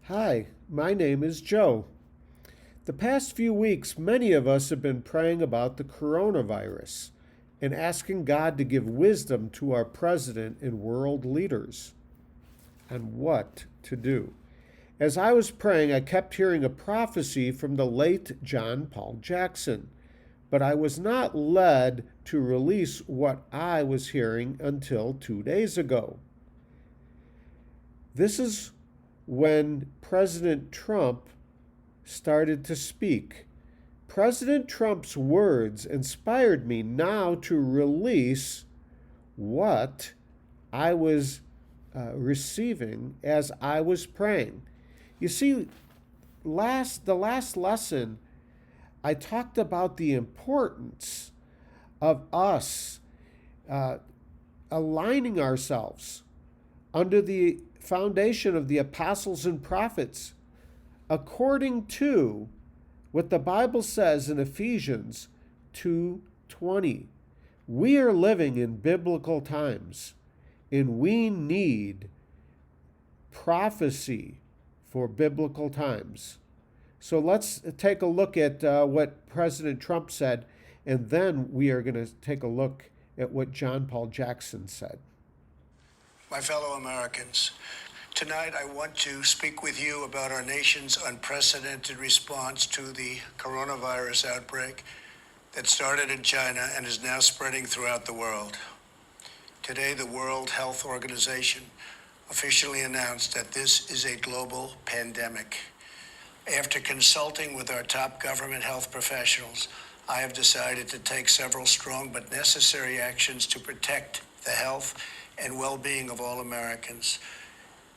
Hi, my name is Joe. The past few weeks, many of us have been praying about the coronavirus and asking God to give wisdom to our president and world leaders on what to do. As I was praying, I kept hearing a prophecy from the late John Paul Jackson, but I was not led to release what I was hearing until 2 days ago. This is when President Trump started to speak. President Trump's words inspired me now to release what I was receiving as I was praying. You see, the last lesson, I talked about the importance of us uh, aligning ourselves under the foundation of the apostles and prophets according to what the Bible says in Ephesians 2:20. We are living in biblical times and we need prophecy for biblical times. So let's take a look at what President Trump said, and then we are going to take a look at what John Paul Jackson said. My fellow Americans, tonight I want to speak with you about our nation's unprecedented response to the coronavirus outbreak that started in China and is now spreading throughout the world. Today, the World Health Organization officially announced that this is a global pandemic. After consulting with our top government health professionals, I have decided to take several strong but necessary actions to protect the health and well-being of all Americans.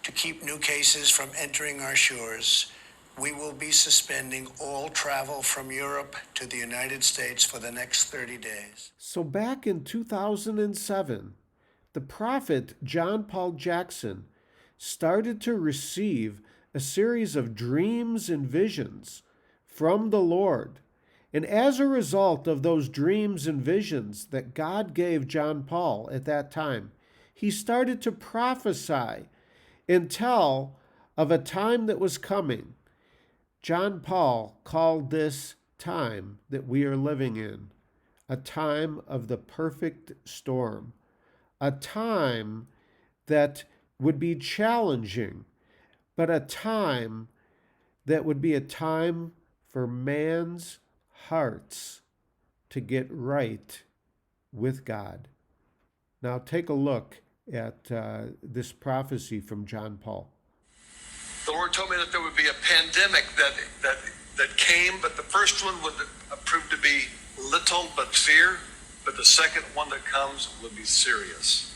To keep new cases from entering our shores, we will be suspending all travel from Europe to the United States for the next 30 days. So back in 2007, the prophet John Paul Jackson started to receive a series of dreams and visions from the Lord. And as a result of those dreams and visions that God gave John Paul at that time, he started to prophesy and tell of a time that was coming. John Paul called this time that we are living in a time of the perfect storm, a time that would be challenging, but a time that would be a time for man's hearts to get right with God. Now take a look at this prophecy from John Paul. The Lord told me that there would be a pandemic that came, but the first one would prove to be little but fear, but the second one that comes will be serious.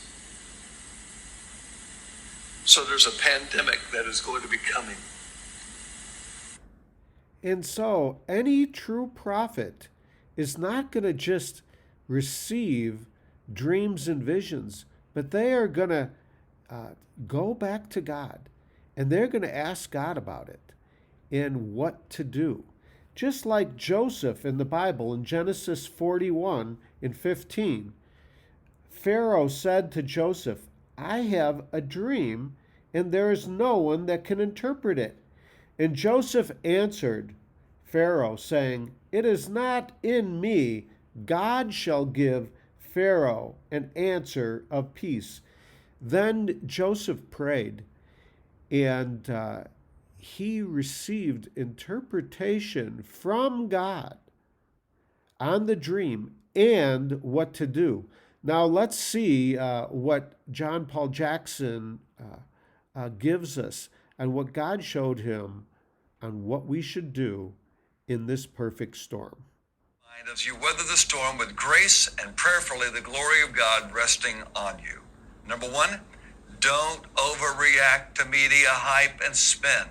So there's a pandemic that is going to be coming. And so any true prophet is not going to just receive dreams and visions, but they are going to go back to God and they're going to ask God about it and what to do. Just like Joseph in the Bible in Genesis 41 and 15, Pharaoh said to Joseph, I have a dream and there is no one that can interpret it. And Joseph answered Pharaoh, saying, It is not in me. God shall give Pharaoh an answer of peace. Then Joseph prayed, and he received interpretation from God on the dream and what to do. Now let's see what John Paul Jackson gives us and what God showed him on what we should do in this perfect storm. As you weather the storm with grace and prayerfully the glory of God resting on you. Number one, don't overreact to media hype and spin.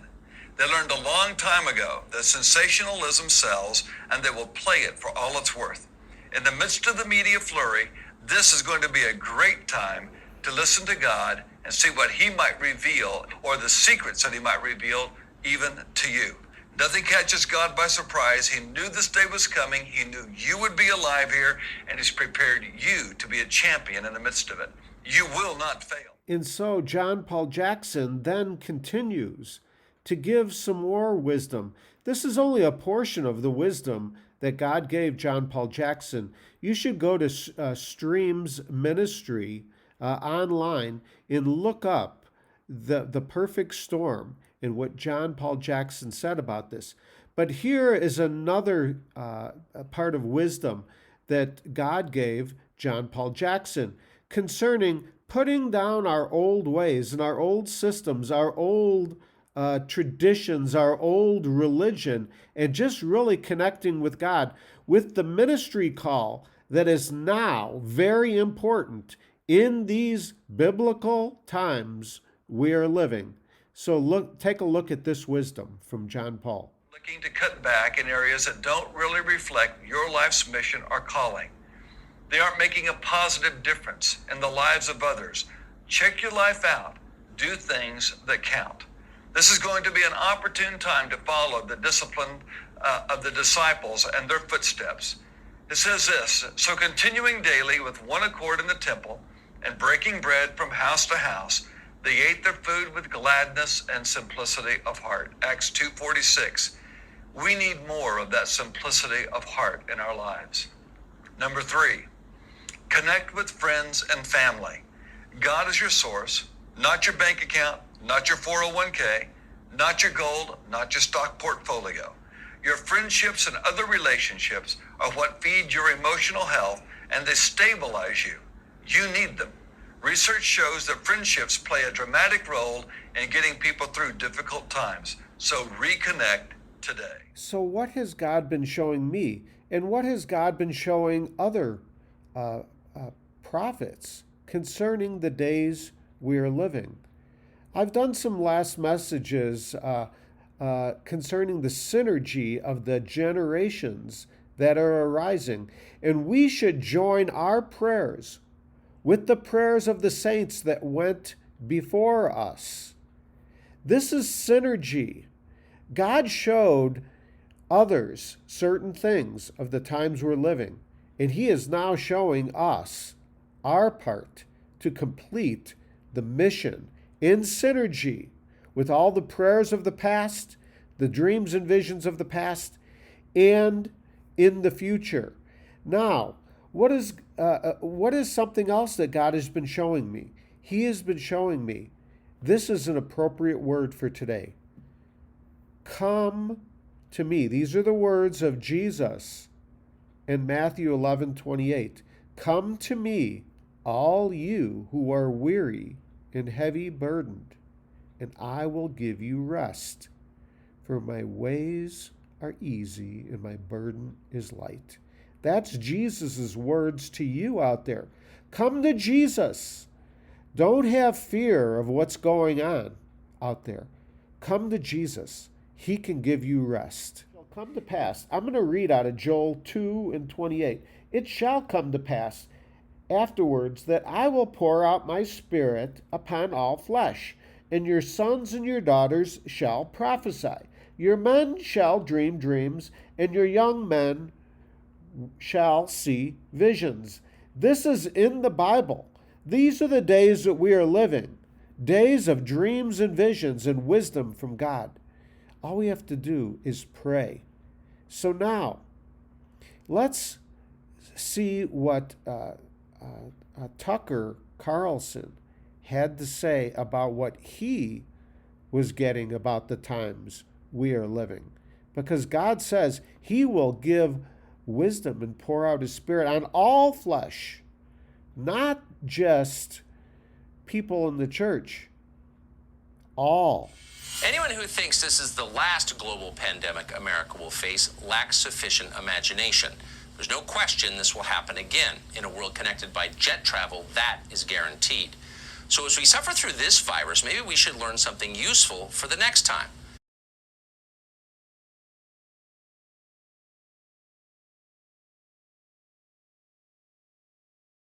They learned a long time ago that sensationalism sells and they will play it for all it's worth. In the midst of the media flurry, this is going to be a great time to listen to God and see what he might reveal or the secrets that he might reveal even to you. Nothing catches God by surprise. He knew this day was coming. He knew you would be alive here, and he's prepared you to be a champion in the midst of it. You will not fail. And so John Paul Jackson then continues to give some more wisdom. This is only a portion of the wisdom that God gave John Paul Jackson. You should go to Streams Ministry online and look up the perfect storm and what John Paul Jackson said about this. But here is another part of wisdom that God gave John Paul Jackson concerning putting down our old ways and our old systems, our old traditions, our old religion, and just really connecting with God with the ministry call that is now very important in these biblical times we are living. So take a look at this wisdom from John Paul. Looking to cut back in areas that don't really reflect your life's mission or calling. They aren't making a positive difference in the lives of others. Check your life out. Do things that count. This is going to be an opportune time to follow the discipline of the disciples and their footsteps. It says this, so continuing daily with one accord in the temple and breaking bread from house to house, they ate their food with gladness and simplicity of heart. Acts 2:46. We need more of that simplicity of heart in our lives. Number 3, connect with friends and family. God is your source, not your bank account, not your 401k, not your gold, not your stock portfolio. Your friendships and other relationships are what feed your emotional health, and they stabilize you. You need them. Research shows that friendships play a dramatic role in getting people through difficult times. So reconnect today. So what has God been showing me? And what has God been showing other prophets concerning the days we are living? I've done some last messages concerning the synergy of the generations that are arising. And we should join our prayers with the prayers of the saints that went before us. This is synergy. God showed others certain things of the times we're living, and He is now showing us our part to complete the mission in synergy with all the prayers of the past, the dreams and visions of the past, and in the future. Now, what is something else that God has been showing me? He has been showing me, this is an appropriate word for today. Come to me. These are the words of Jesus in Matthew 11:28. Come to me, all you who are weary and heavy burdened, and I will give you rest. For my ways are easy and my burden is light. That's Jesus' words to you out there. Come to Jesus. Don't have fear of what's going on out there. Come to Jesus. He can give you rest. It'll come to pass. I'm going to read out of Joel 2:28. It shall come to pass afterwards that I will pour out my spirit upon all flesh, and your sons and your daughters shall prophesy. Your men shall dream dreams, and your young men shall see visions. This is in the Bible. These are the days that we are living, days of dreams and visions and wisdom from God. All we have to do is pray. So now, let's see what Tucker Carlson had to say about what he was getting about the times we are living. Because God says He will give wisdom and pour out His Spirit on all flesh, not just people in the church. All. Anyone who thinks this is the last global pandemic America will face lacks sufficient imagination. There's no question this will happen again. In a world connected by jet travel, that is guaranteed. So as we suffer through this virus, maybe we should learn something useful for the next time.